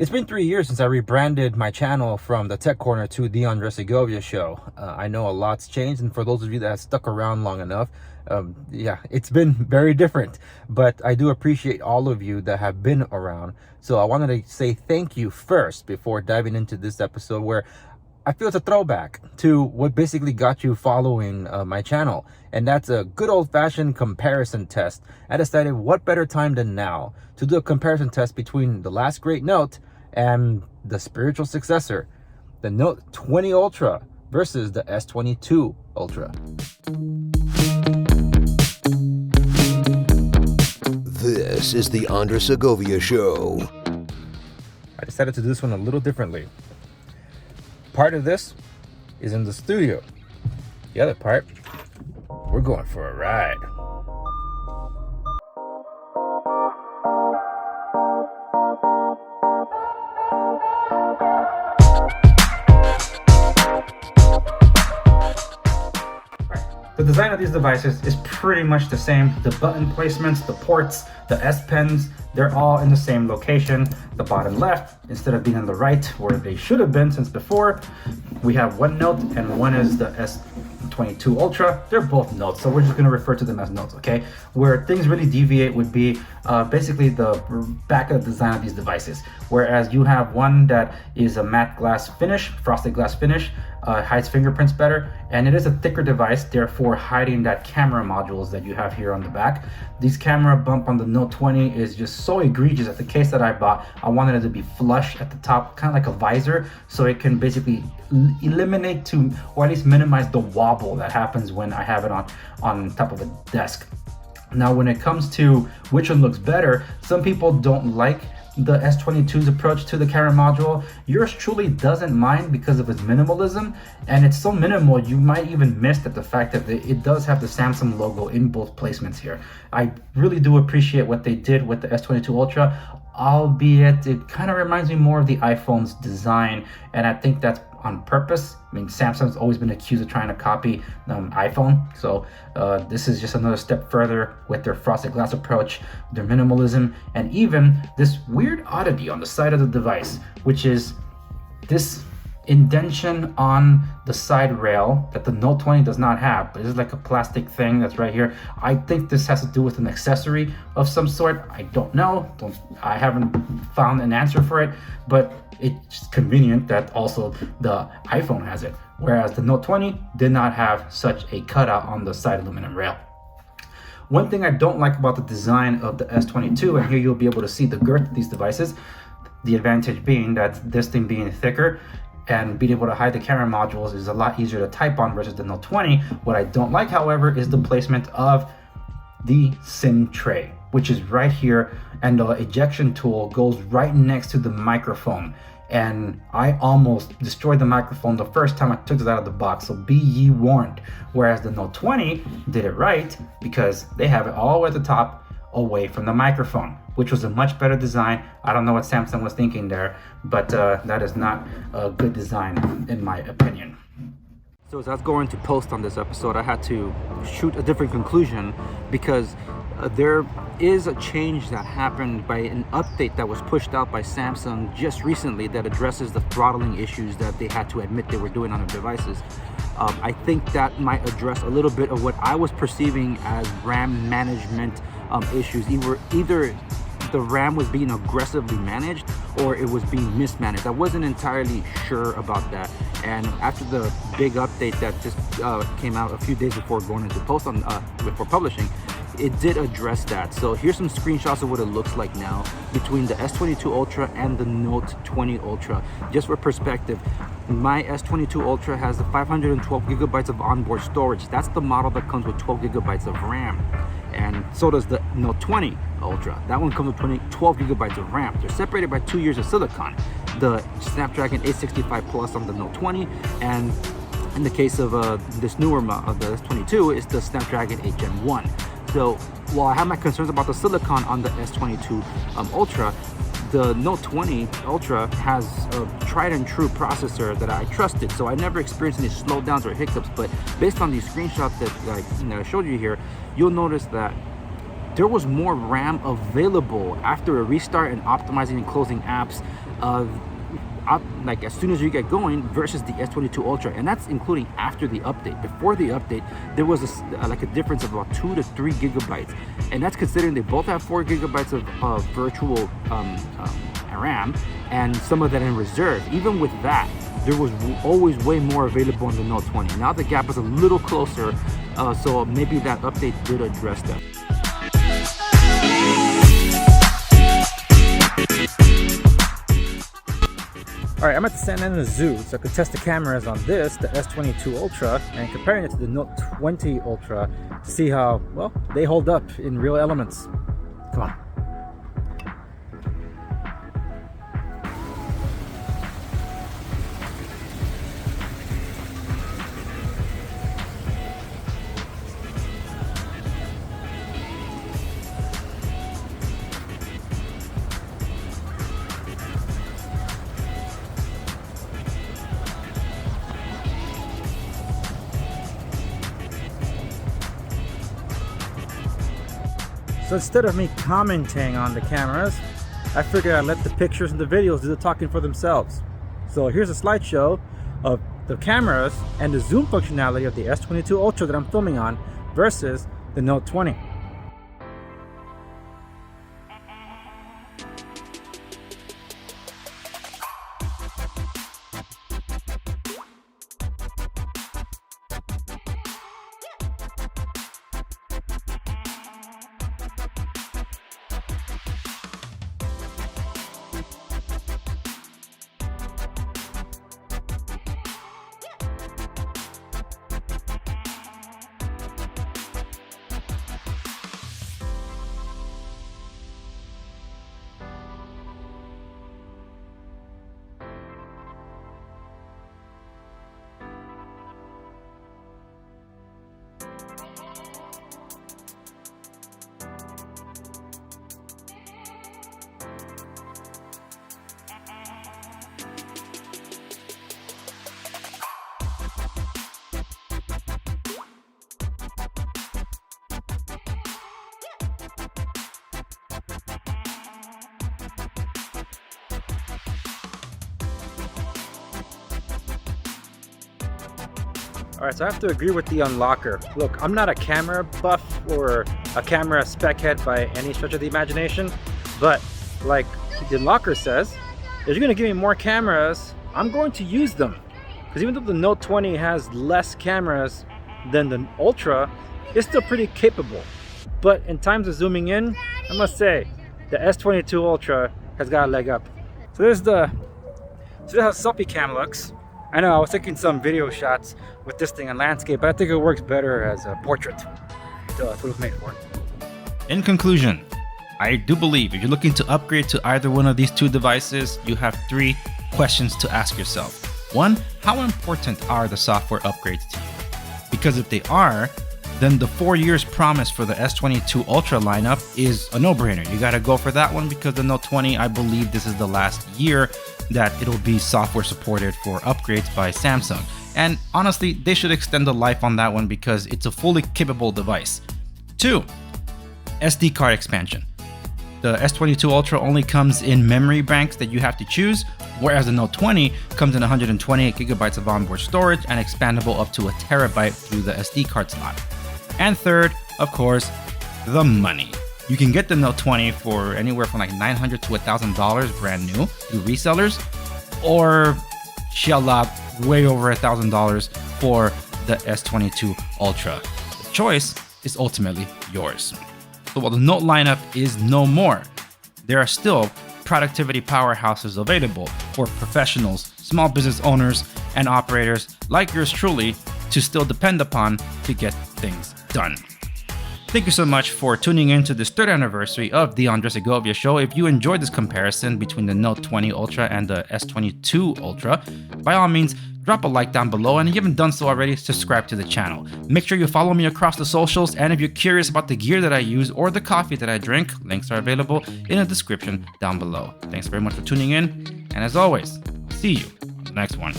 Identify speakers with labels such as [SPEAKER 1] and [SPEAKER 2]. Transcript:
[SPEAKER 1] It's been 3 years since I rebranded my channel from the Tech Corner to the Segovia Show. I know a lot's changed, and for those of you that have stuck around long enough, yeah, it's been very different. But I do appreciate all of you that have been around. So I wanted to say thank you first before diving into this episode, where I feel it's a throwback to what basically got you following my channel. And that's a good old-fashioned comparison test. I decided what better time than now to do a comparison test between the last great Note and the spiritual successor, the Note 20 Ultra versus the S22 Ultra.
[SPEAKER 2] This is the Segovia Show.
[SPEAKER 1] I decided to do this one a little differently. Part of this is in the studio. The other part, we're going for a ride.
[SPEAKER 3] The design of these devices is pretty much the same. The button placements, the ports, the S Pens, they're all in the same location. The bottom left, instead of being on the right where they should have been since before, we have one Note and one is the S22 Ultra. They're both Notes, so we're just gonna refer to them as Notes, okay? Where things really deviate would be basically the back of the design of these devices. Whereas you have one that is a matte glass finish, frosted glass finish, hides fingerprints better, and it is a thicker device, therefore hiding that camera modules that you have here on the back. This camera bump on the Note 20 is just so egregious that the case that I bought, I wanted it to be flush at the top, kind of like a visor, so it can basically eliminate to, or at least minimize the wobble that happens when I have it on top of a desk. Now, when it comes to which one looks better, some people don't like the S22's approach to the camera module. Yours truly doesn't mind because of its minimalism, and it's so minimal you might even miss the fact that it does have the Samsung logo in both placements here. I really do appreciate what they did with the S22 Ultra, albeit it kind of reminds me more of the iPhone's design, and I think that's on purpose. I mean, Samsung's always been accused of trying to copy iPhone, so this is just another step further with their frosted glass approach, their minimalism, and even this weird oddity on the side of the device, which is this indentation on the side rail that the Note 20 does not have, but it's like a plastic thing that's right here. I think this has to do with an accessory of some sort. I don't know. I haven't found an answer for it, but it's convenient that also the iPhone has it, whereas the Note 20 did not have such a cutout on the side aluminum rail. One thing I don't like about the design of the S22, and here you'll be able to see the girth of these devices, the advantage being that this thing being thicker and being able to hide the camera modules is a lot easier to type on versus the Note 20. What I don't like, however, is the placement of the SIM tray, which is right here, and the ejection tool goes right next to the microphone. And I almost destroyed the microphone the first time I took it out of the box, so be ye warned. Whereas the Note 20 did it right because they have it all the way at the top away from the microphone, which was a much better design. I don't know what Samsung was thinking there, but that is not a good design in my opinion.
[SPEAKER 1] So as I was going to post on this episode, I had to shoot a different conclusion because there is a change that happened by an update that was pushed out by Samsung just recently that addresses the throttling issues that they had to admit they were doing on their devices. I think that might address a little bit of what I was perceiving as RAM management issues. Either the RAM was being aggressively managed or it was being mismanaged. I wasn't entirely sure about that, and after the big update that just came out a few days before going into post on before publishing, it did address that. So here's some screenshots of what it looks like now between the S22 Ultra and the Note 20 Ultra. Just for perspective, my S22 Ultra has the 512 gigabytes of onboard storage. That's the model that comes with 12 gigabytes of RAM. And so does the Note 20 Ultra. That one comes with 12 gigabytes of RAM. They're separated by 2 years of silicon. The Snapdragon 865 Plus on the Note 20, and in the case of this newer model, the S22, is the Snapdragon 8 Gen 1. So while I have my concerns about the silicon on the S22 Ultra, the Note 20 Ultra has a tried and true processor that I trusted, so I never experienced any slowdowns or hiccups. But based on these screenshots that I showed you here, you'll notice that there was more RAM available after a restart and optimizing and closing apps like as soon as you get going versus the S22 Ultra, and that's including after the update. Before the update, there was like a difference of about 2 to 3 gigabytes, and that's considering they both have 4 gigabytes of virtual RAM and some of that in reserve. Even with that, there was always way more available on the Note 20. Now the gap is a little closer, so maybe that update did address that. Alright, I'm at the San Ana Zoo, so I could test the cameras on this, the S22 Ultra, and comparing it to the Note 20 Ultra to see how, well, they hold up in real elements. Come on. So instead of me commenting on the cameras, I figured I'd let the pictures and the videos do the talking for themselves. So here's a slideshow of the cameras and the zoom functionality of the S22 Ultra that I'm filming on versus the Note 20. Alright, so I have to agree with the unlocker. Look, I'm not a camera buff or a camera spec head by any stretch of the imagination, but like the unlocker says, if you're going to give me more cameras, I'm going to use them. Because even though the Note 20 has less cameras than the Ultra, it's still pretty capable. But in times of zooming in, I must say, the S22 Ultra has got a leg up. So that's how selfie cam looks. I know I was taking some video shots with this thing on landscape, but I think it works better as a portrait. So that's what it was made for.
[SPEAKER 4] In conclusion, I do believe if you're looking to upgrade to either one of these two devices, you have 3 questions to ask yourself. 1, how important are the software upgrades to you? Because if they are, then the 4 years promised for the S22 Ultra lineup is a no-brainer. You gotta go for that one because the Note 20, I believe this is the last year that it'll be software supported for upgrades by Samsung. And honestly, they should extend the life on that one because it's a fully capable device. 2, SD card expansion. The S22 Ultra only comes in memory banks that you have to choose, whereas the Note 20 comes in 128 gigabytes of onboard storage and expandable up to 1 terabyte through the SD card slot. And 3rd, of course, the money. You can get the Note 20 for anywhere from like $900 to $1,000 brand new through resellers, or shell out way over $1,000 for the S22 Ultra. The choice is ultimately yours. So while the Note lineup is no more, there are still productivity powerhouses available for professionals, small business owners, and operators like yours truly to still depend upon to get things done. Thank you so much for tuning in to this 3rd anniversary of the Andre Segovia Show. If you enjoyed this comparison between the Note 20 Ultra and the S22 Ultra, by all means, drop a like down below, and if you haven't done so already, subscribe to the channel. Make sure you follow me across the socials, and if you're curious about the gear that I use or the coffee that I drink, links are available in the description down below. Thanks very much for tuning in, and as always, see you on the next one.